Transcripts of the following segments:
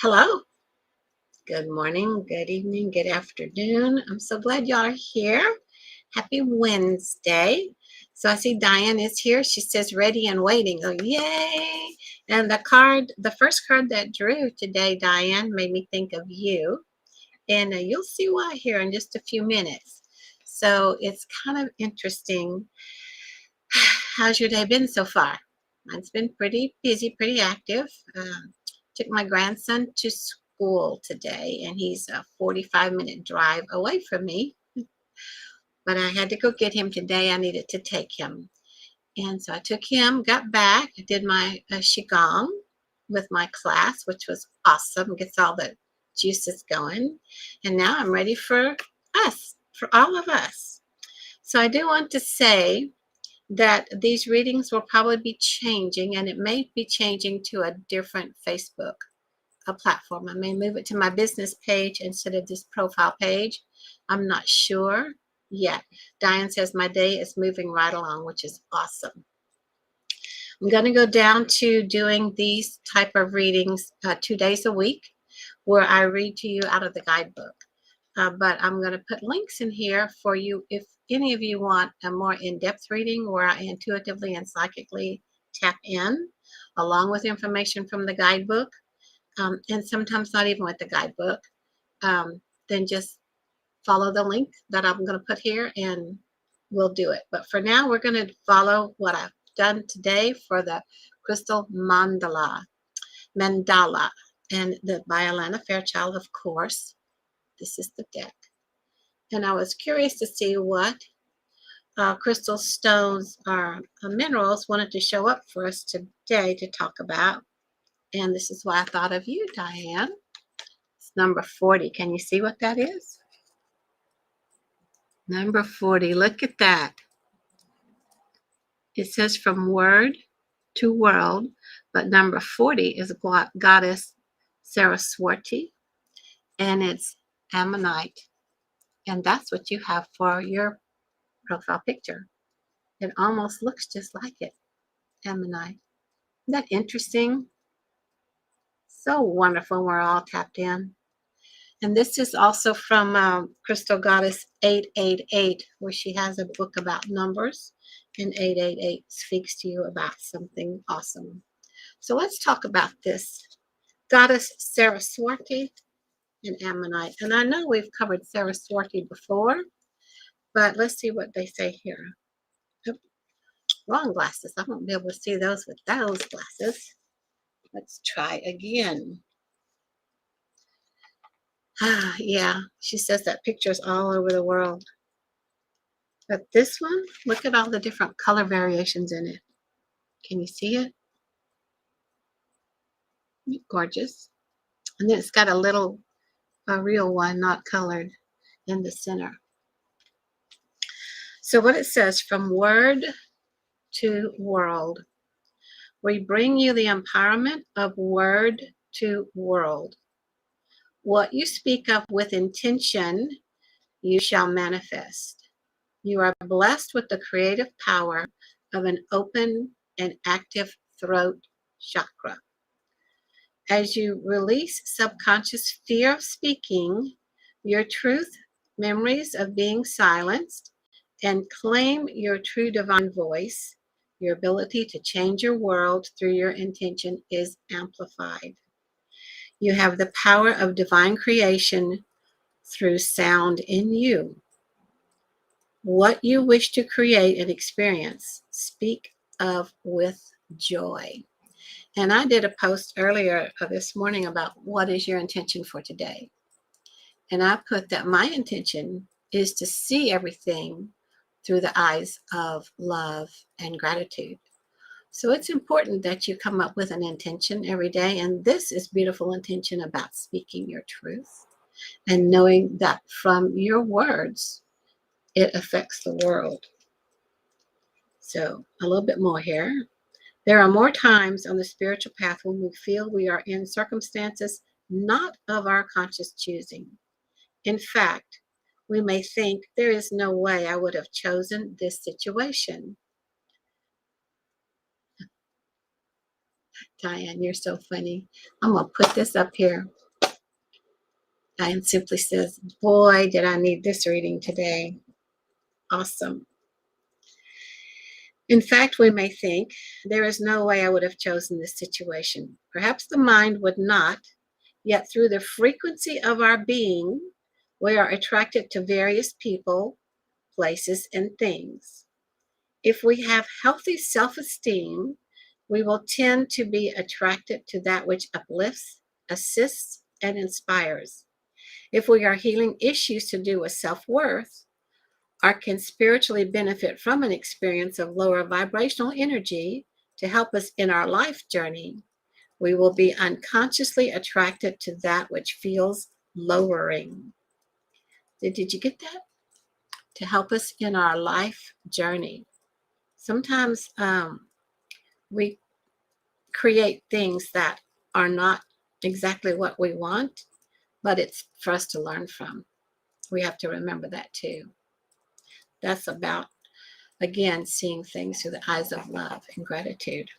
Hello. Good morning, good evening, good afternoon. I'm so glad y'all are here. Happy Wednesday. So I see Diane is here. She says ready and waiting. Oh, yay. And the first card that drew today, Diane, made me think of you. And you'll see why here in just a few minutes. So it's kind of interesting. How's your day been so far? Mine's been pretty busy, pretty active. Took my grandson to school today, and he's a 45-minute drive away from me. But I had to go get him today. I needed to take him. And so I took him, got back, I did my Qigong with my class, which was awesome. Gets all the juices going. And now I'm ready for us, for all of us. So I do want to say that these readings will probably be changing, and it may be changing to a different Facebook platform. I may move it to my business page instead of this profile page. I'm not sure yet. Diane says my day is moving right along, which is awesome. I'm going to go down to doing these type of readings 2 days a week, where I read to you out of the guidebook. But I'm going to put links in here for you if any of you want a more in-depth reading where I intuitively and psychically tap in, along with information from the guidebook, and sometimes not even with the guidebook. Then just follow the link that I'm going to put here and we'll do it. But for now, we're going to follow what I've done today for the crystal Mandala, and by Alana Fairchild, of course. This is the deck. And I was curious to see what crystal stones or minerals wanted to show up for us today to talk about. And this is why I thought of you, Diane. It's number 40. Can you see what that is? Number 40. Look at that. It says from word to world, but number 40 is goddess Saraswati, and it's ammonite. And that's what you have for your profile picture. It almost looks just like it, ammonite. Isn't that interesting? So wonderful. We're all tapped in. And this is also from Crystal Goddess 888, where she has a book about numbers, and 888 speaks to you about something awesome. So let's talk about this. Goddess Saraswati and ammonite. And I know we've covered Saraswati before, but let's see what they say here. Wrong glasses. I won't be able to see those with those glasses. Let's try again. Yeah, she says that picture's all over the world. But this one, look at all the different color variations in it. Can you see it? Gorgeous. And then it's got a real one, not colored, in the center. So what it says, from word to world. We bring you the empowerment of word to world. What you speak of with intention, you shall manifest. You are blessed with the creative power of an open and active throat chakra. As you release subconscious fear of speaking, your truth, memories of being silenced, and claim your true divine voice, your ability to change your world through your intention is amplified. You have the power of divine creation through sound in you. What you wish to create and experience, speak of with joy. And I did a post earlier this morning about what is your intention for today. And I put that my intention is to see everything through the eyes of love and gratitude. So it's important that you come up with an intention every day. And this is beautiful intention about speaking your truth and knowing that from your words, it affects the world. So a little bit more here. There are more times on the spiritual path when we feel we are in circumstances not of our conscious choosing. In fact, we may think there is no way I would have chosen this situation. Diane, you're so funny. I'm going to put this up here. Diane simply says, boy, did I need this reading today. Awesome. In fact, we may think, there is no way I would have chosen this situation. Perhaps the mind would not, yet through the frequency of our being, we are attracted to various people, places, and things. If we have healthy self-esteem, we will tend to be attracted to that which uplifts, assists, and inspires. If we are healing issues to do with self-worth, or can spiritually benefit from an experience of lower vibrational energy to help us in our life journey, we will be unconsciously attracted to that which feels lowering. Did you get that? To help us in our life journey. Sometimes we create things that are not exactly what we want, but it's for us to learn from. We have to remember that too. That's about, again, seeing things through the eyes of love and gratitude.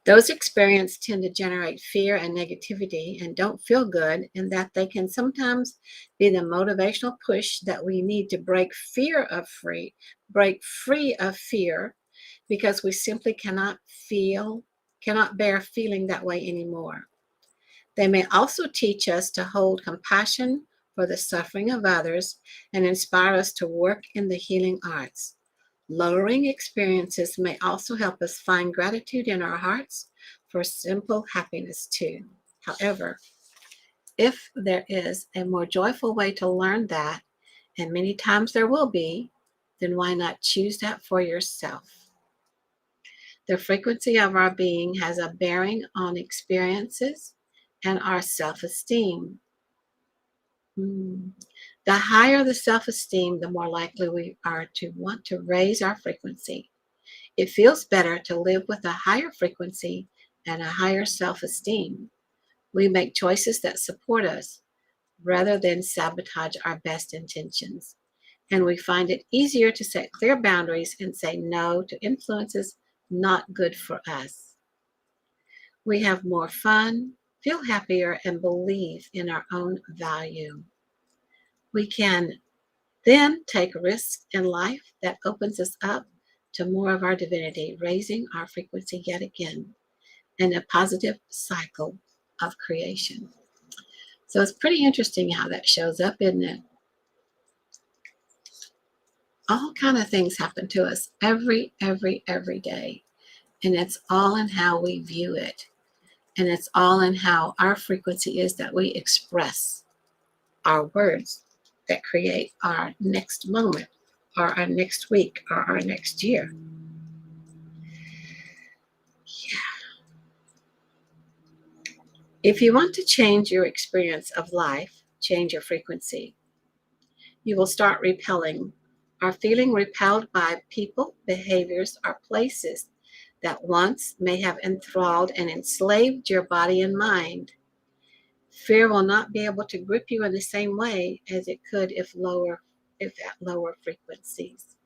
Those experiences tend to generate fear and negativity and don't feel good, in that they can sometimes be the motivational push that we need to break free of fear, because we simply cannot bear feeling that way anymore. They may also teach us to hold compassion for the suffering of others and inspire us to work in the healing arts. Lowering experiences may also help us find gratitude in our hearts for simple happiness too. However, if there is a more joyful way to learn that, and many times there will be, then why not choose that for yourself? The frequency of our being has a bearing on experiences and our self-esteem. The higher the self-esteem, the more likely we are to want to raise our frequency. It feels better to live with a higher frequency and a higher self-esteem. We make choices that support us rather than sabotage our best intentions. And we find it easier to set clear boundaries and say no to influences not good for us. We have more fun, feel happier, and believe in our own value. We can then take risks in life that opens us up to more of our divinity, raising our frequency yet again in a positive cycle of creation. So it's pretty interesting how that shows up, isn't it? All kind of things happen to us every day. And it's all in how we view it. And it's all in how our frequency is that we express our words that create our next moment, or our next week, or our next year. Yeah. If you want to change your experience of life, change your frequency. You will start repelling or feeling repelled by people, behaviors, or places that once may have enthralled and enslaved your body and mind. Fear will not be able to grip you in the same way as it could if at lower frequencies.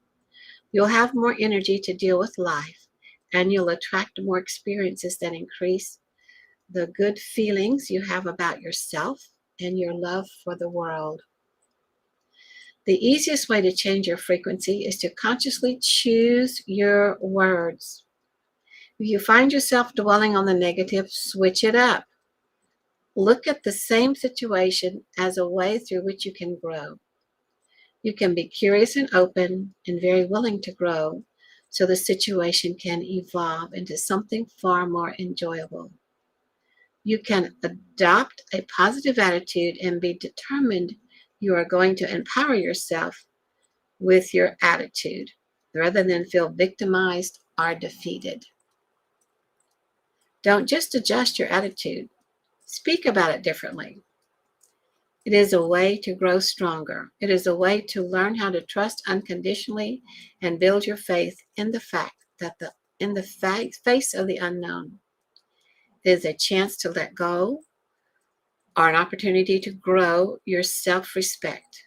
You'll have more energy to deal with life, and you'll attract more experiences that increase the good feelings you have about yourself and your love for the world. The easiest way to change your frequency is to consciously choose your words. If you find yourself dwelling on the negative, switch it up. Look at the same situation as a way through which you can grow. You can be curious and open and very willing to grow, so the situation can evolve into something far more enjoyable. You can adopt a positive attitude and be determined you are going to empower yourself with your attitude rather than feel victimized or defeated. Don't just adjust your attitude, speak about it differently. It is a way to grow stronger. It is a way to learn how to trust unconditionally and build your faith in the fact that in the face of the unknown, there's a chance to let go or an opportunity to grow your self-respect.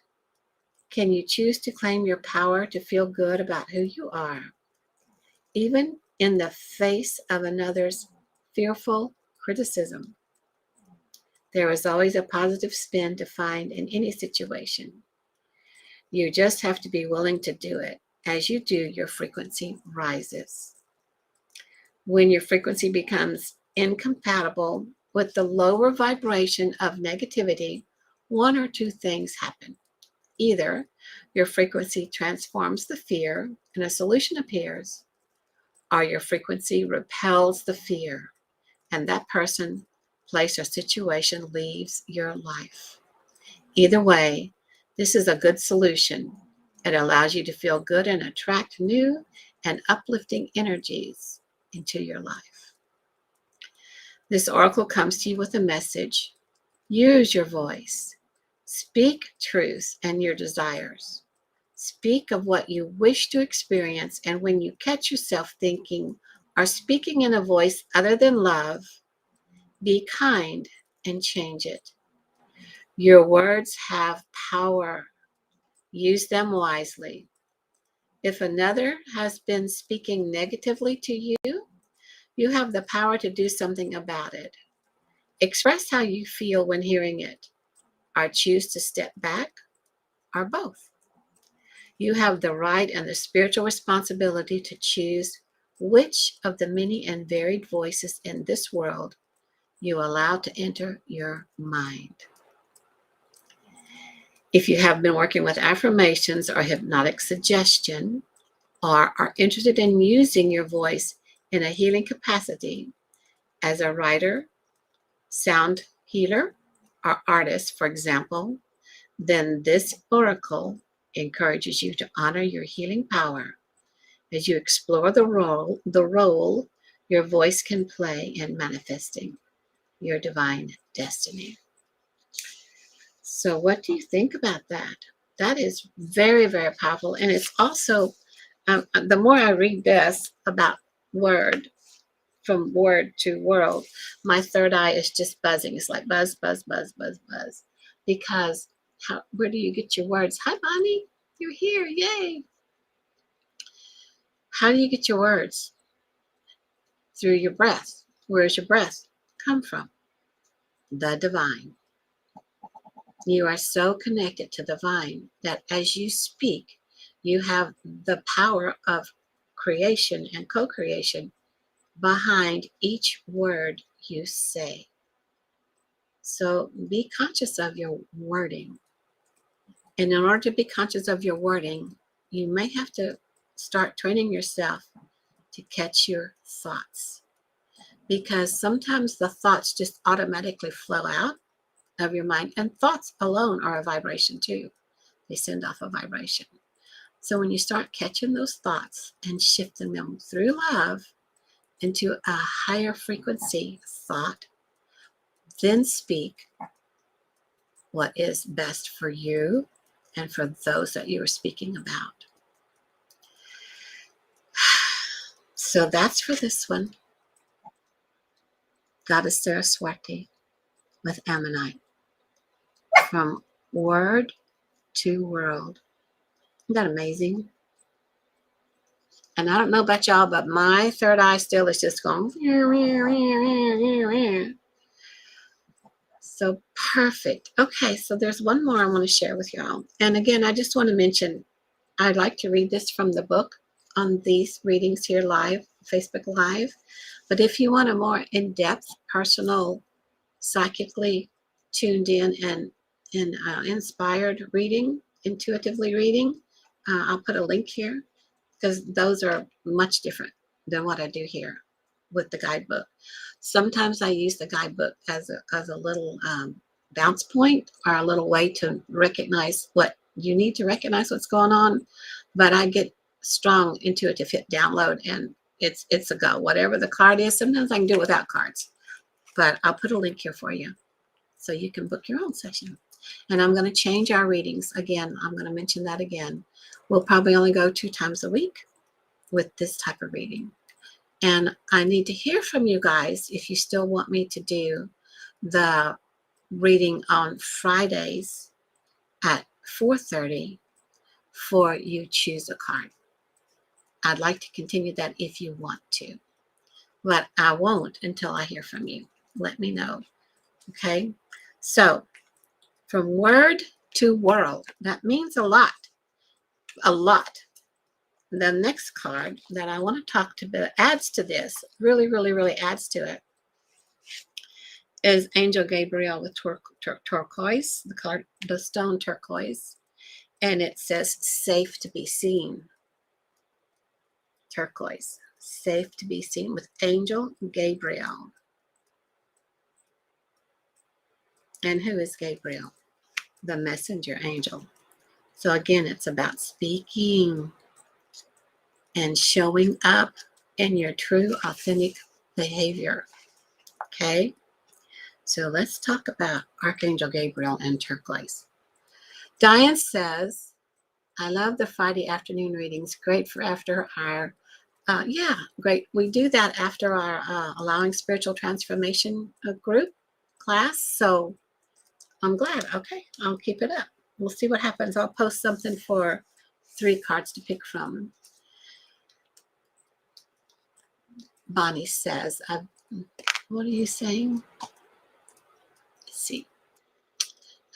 Can you choose to claim your power to feel good about who you are, even in the face of another's fearful criticism? There is always a positive spin to find in any situation. You just have to be willing to do it. As you do, your frequency rises. When your frequency becomes incompatible with the lower vibration of negativity, one or two things happen. Either your frequency transforms the fear and a solution appears, or your frequency repels the fear and that person, place, or situation leaves your life. Either way, this is a good solution. It allows you to feel good and attract new and uplifting energies into your life. This oracle comes to you with a message. Use your voice. Speak truth and your desires. Speak of what you wish to experience, and when you catch yourself thinking or speaking in a voice other than love, be kind and change it. Your words have power. Use them wisely. If another has been speaking negatively to you, you have the power to do something about it. Express how you feel when hearing it, or choose to step back, or both. You have the right and the spiritual responsibility to choose which of the many and varied voices in this world you allow to enter your mind. If you have been working with affirmations or hypnotic suggestion, or are interested in using your voice in a healing capacity as a writer, sound healer, or artist, for example, then this oracle encourages you to honor your healing power as you explore the role your voice can play in manifesting your divine destiny. So what do you think about that? That is very, very powerful. And it's also, the more I read this about word, from word to world, my third eye is just buzzing. It's like buzz, buzz, buzz, buzz, buzz. Because where do you get your words? Hi, Bonnie. You're here. Yay. How do you get your words? Through your breath. Where does your breath come from? The divine. You are so connected to the divine that as you speak, you have the power of creation and co-creation behind each word you say. So be conscious of your wording. And in order to be conscious of your wording, you may have to start training yourself to catch your thoughts. Because sometimes the thoughts just automatically flow out of your mind, and thoughts alone are a vibration too. They send off a vibration. So when you start catching those thoughts and shifting them through love into a higher frequency thought, then speak what is best for you and for those that you are speaking about. So that's for this one. Goddess Saraswati with Ammonite. From word to world. Isn't that amazing? And I don't know about y'all, but my third eye still is just going. So perfect. Okay, so there's one more I want to share with y'all. And again, I just want to mention, I'd like to read this from the book on these readings here live, Facebook Live. But if you want a more in-depth, personal, psychically tuned in and inspired reading, intuitively reading, I'll put a link here, because those are much different than what I do here with the guidebook. Sometimes I use the guidebook as a little bounce point, or a little way to recognize what you need to recognize what's going on. But I get strong intuitive hit download, and it's a go. Whatever the card is, sometimes I can do it without cards. But I'll put a link here for you so you can book your own session. And I'm going to change our readings. Again, I'm going to mention that again. We'll probably only go 2 times a week with this type of reading. And I need to hear from you guys if you still want me to do the reading on Fridays at 4:30 for You Choose a Card. I'd like to continue that if you want to, but I won't until I hear from you. Let me know. Okay. So from word to world, that means a lot, a lot. The next card that I want to talk to that adds to this, really adds to it, is Angel Gabriel with turquoise, the stone turquoise. And it says, safe to be seen. Turquoise, safe to be seen, with Angel Gabriel. And who is Gabriel? The messenger angel. So again, it's about speaking and showing up in your true, authentic behavior. Okay? So let's talk about Archangel Gabriel and turquoise. Diane says, I love the Friday afternoon readings. Great for after our, yeah, great. We do that after our Allowing Spiritual Transformation group class. So I'm glad. Okay, I'll keep it up. We'll see what happens. I'll post something for 3 cards to pick from. Bonnie says, what are you saying? Let's see.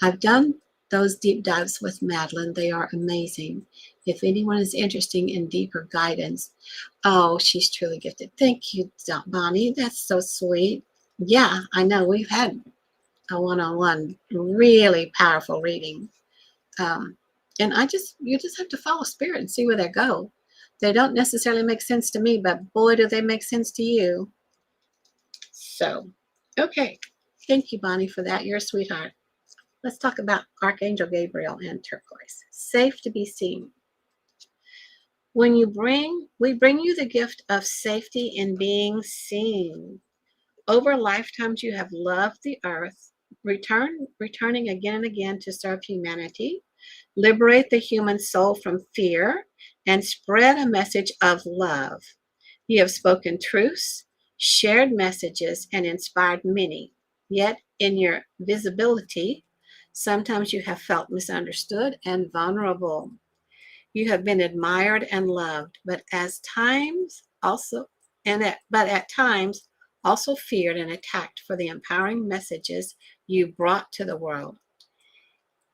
I've done those deep dives with Madeline. They are amazing. If anyone is interested in deeper guidance, oh, she's truly gifted. Thank you, Bonnie. That's so sweet. Yeah, I know. We've had a one-on-one really powerful reading. And you just have to follow spirit and see where they go. They don't necessarily make sense to me, but boy, do they make sense to you. So, okay. Thank you, Bonnie, for that. You're a sweetheart. Let's talk about Archangel Gabriel and turquoise. Safe to be seen. We bring you the gift of safety in being seen. Over lifetimes, you have loved the earth, returning again and again to serve humanity, liberate the human soul from fear, and spread a message of love. You have spoken truths, shared messages, and inspired many. Yet, in your visibility, sometimes you have felt misunderstood and vulnerable. You have been admired and loved, but at times also feared and attacked for the empowering messages you brought to the world.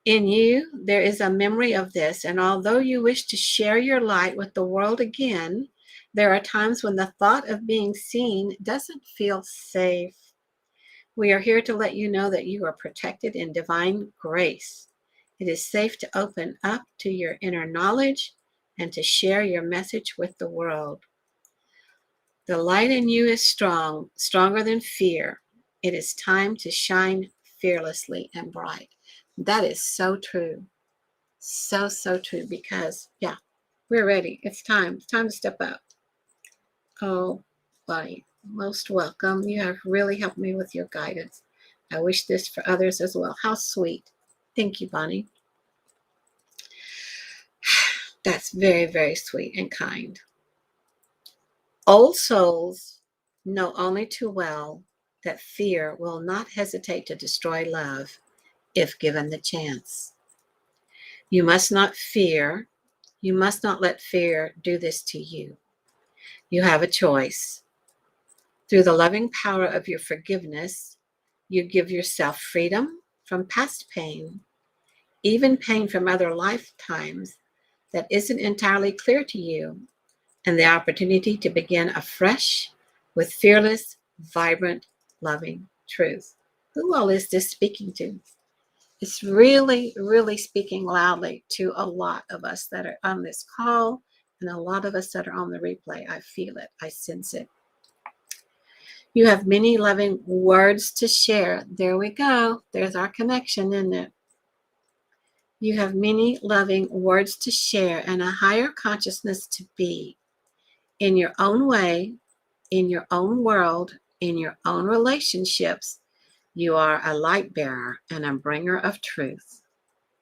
In you, there is a memory of this, and although you wish to share your light with the world again, there are times when the thought of being seen doesn't feel safe. We are here to let you know that you are protected in divine grace. It is safe to open up to your inner knowledge and to share your message with the world. The light in you is strong, stronger than fear. It is time to shine fearlessly and bright. That is so true. So true, because, yeah, we're ready. It's time. It's time to step up. Oh, Bonnie, most welcome. You have really helped me with your guidance. I wish this for others as well. How sweet. Thank you, Bonnie. That's very sweet and kind. Old souls know only too well that fear will not hesitate to destroy love if given the chance. You must not fear. You must not let fear do this to you. You have a choice. Through the loving power of your forgiveness, you give yourself freedom from past pain, even pain from other lifetimes that isn't entirely clear to you, and the opportunity to begin afresh with fearless, vibrant, loving truth. Who all is this speaking to? It's really speaking loudly to a lot of us that are on this call and a lot of us that are on the replay. I feel it. I sense it. You have many loving words to share. There we go. There's our connection, isn't it? You have many loving words to share and a higher consciousness to be. In your own way, in your own world, in your own relationships, you are a light bearer and a bringer of truth.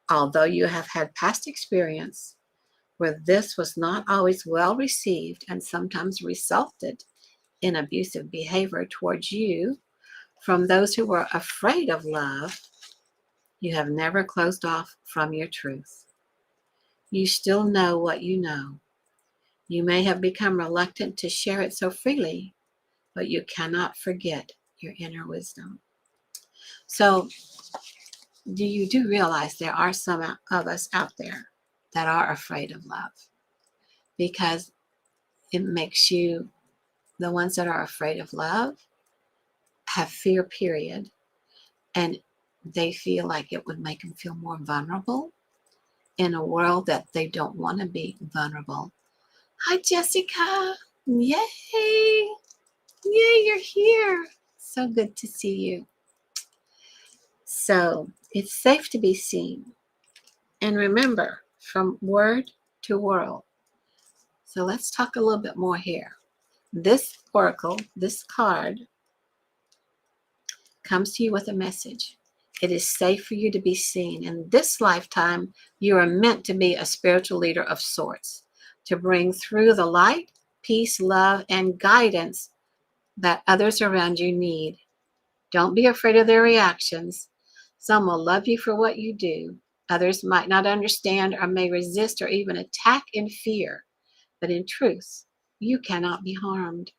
Although you have had past experience where this was not always well received and sometimes resulted in abusive behavior towards you from those who were afraid of love, you have never closed off from your truth. You still know what you know. You may have become reluctant to share it so freely, but you cannot forget your inner wisdom. So do realize there are some of us out there that are afraid of love, because it makes you, the ones that are afraid of love have fear, period. And they feel like it would make them feel more vulnerable in a world that they don't want to be vulnerable. Hi, Jessica. Yay. Yay, you're here. So good to see you. So it's safe to be seen. And remember, from word to world. So let's talk a little bit more here. This oracle, this card, comes to you with a message. It is safe for you to be seen. In this lifetime, you are meant to be a spiritual leader of sorts, to bring through the light, peace, love, and guidance that others around you need. Don't be afraid of their reactions. Some will love you for what you do. Others might not understand or may resist or even attack in fear. But in truth, you cannot be harmed.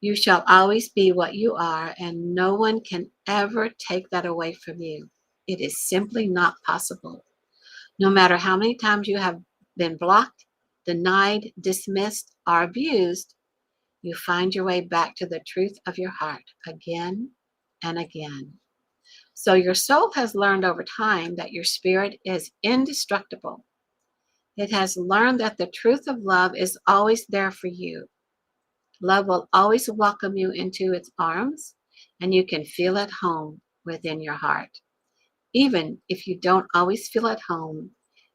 You shall always be what you are, and no one can ever take that away from you. It is simply not possible. No matter how many times you have been blocked, denied, dismissed, or abused, you find your way back to the truth of your heart again and again. So your soul has learned over time that your spirit is indestructible. It has learned that the truth of love is always there for you. Love will always welcome you into its arms, and you can feel at home within your heart, even if you don't always feel at home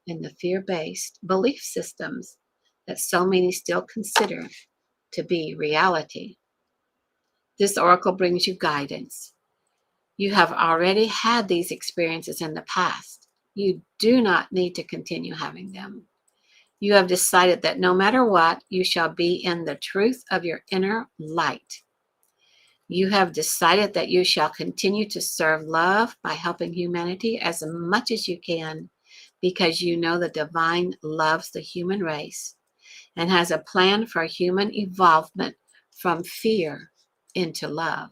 in the fear-based belief systems that so many still consider to be reality. This oracle brings you guidance. You have already had these experiences in the past. You do not need to continue having them. You have decided that no matter what, you shall be in the truth of your inner light. You have decided that you shall continue to serve love by helping humanity as much as you can, because you know the divine loves the human race and has a plan for human evolvement from fear into love.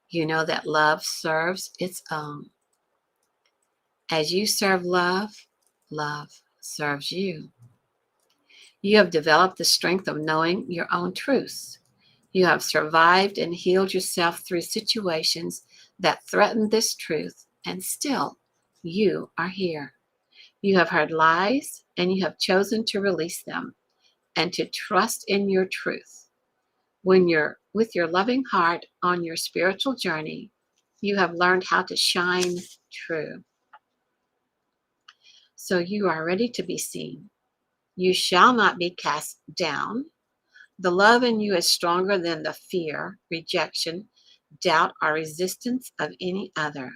You know that love serves its own. As you serve love, love serves you. You have developed the strength of knowing your own truths. You have survived and healed yourself through situations that threatened this truth, and still you are here. You have heard lies, and you have chosen to release them and to trust in your truth. When you're with your loving heart on your spiritual journey, you have learned how to shine true. So you are ready to be seen. You shall not be cast down. The love in you is stronger than the fear, rejection, doubt, or resistance of any other.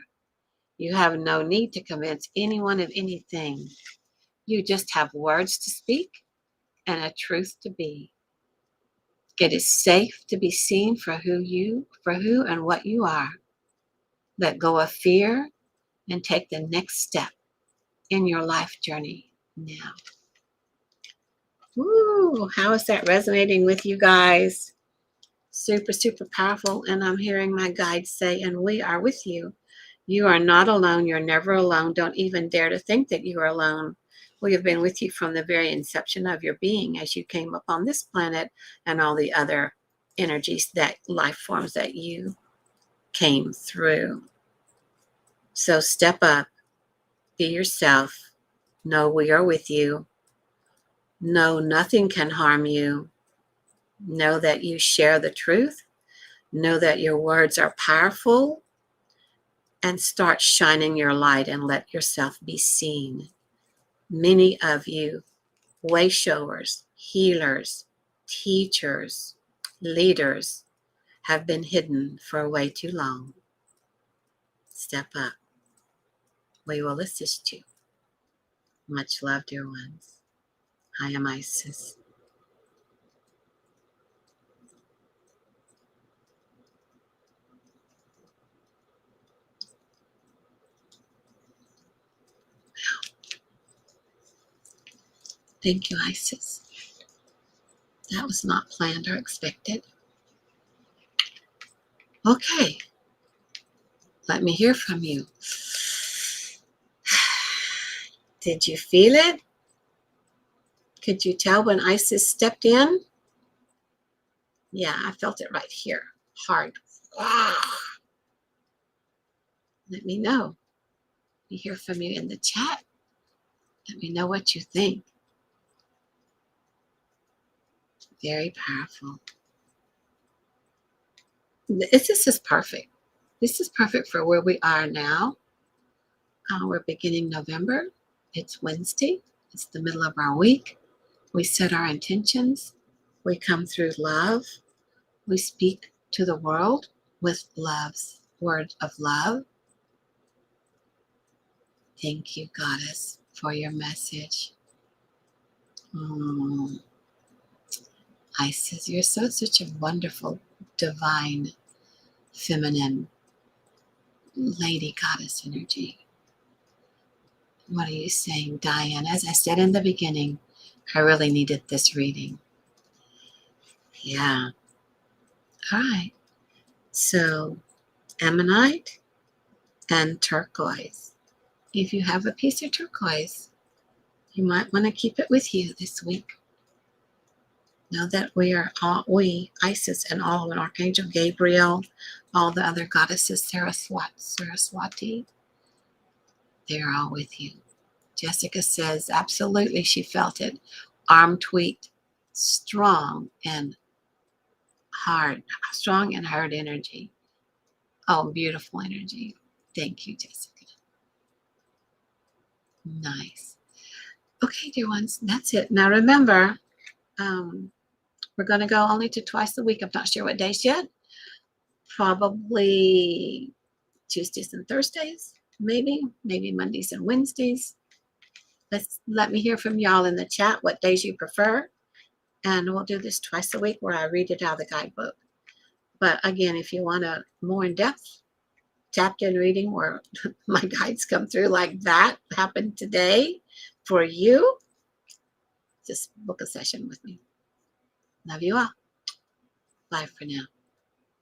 You have no need to convince anyone of anything. You just have words to speak and a truth to be. It is safe to be seen for who and what you are. Let go of fear and take the next step in your life journey now. Ooh, how is that resonating with you guys? Super, super powerful. And I'm hearing my guides say, and we are with you. You are not alone. You're never alone. Don't even dare to think that you are alone. We have been with you from the very inception of your being as you came upon this planet and all the other energies, that life forms that you came through. So step up, be yourself. Know we are with you. Know nothing can harm you. Know that you share the truth. Know that your words are powerful, and start shining your light and let yourself be seen. Many of you, way showers, healers, teachers, leaders, have been hidden for way too long. Step up. We will assist you. Much love, dear ones. I am Isis. Thank you, Isis. That was not planned or expected. Okay. Let me hear from you. Did you feel it? Could you tell when Isis stepped in? Yeah, I felt it right here. Hard. Ah. Let me know. Let me hear from you in the chat. Let me know what you think. Very powerful. This is perfect. This is perfect for where we are now. We're beginning November. It's Wednesday. It's the middle of our week. We set our intentions. We come through love. We speak to the world with love's word of love. Thank you, Goddess, for your message. Isis, you're such a wonderful, divine, feminine, lady goddess energy. What are you saying, Diane? As I said in the beginning, I really needed this reading. Yeah. All right. So, ammonite and turquoise. If you have a piece of turquoise, you might want to keep it with you this week. Know that we, Isis, and all of Archangel Gabriel, all the other goddesses, Saraswati, they're all with you. Jessica says, absolutely, she felt it. Arm tweet, strong and hard energy. Oh, beautiful energy. Thank you, Jessica. Nice. Okay, dear ones, that's it. Now remember, we're going to go only to twice a week. I'm not sure what days yet. Probably Tuesdays and Thursdays, maybe Mondays and Wednesdays. Let me hear from y'all in the chat what days you prefer. And we'll do this twice a week where I read it out of the guidebook. But again, if you want a more in-depth tapped in reading where my guides come through like that happened today for you, just book a session with me. Love you all. Bye for now.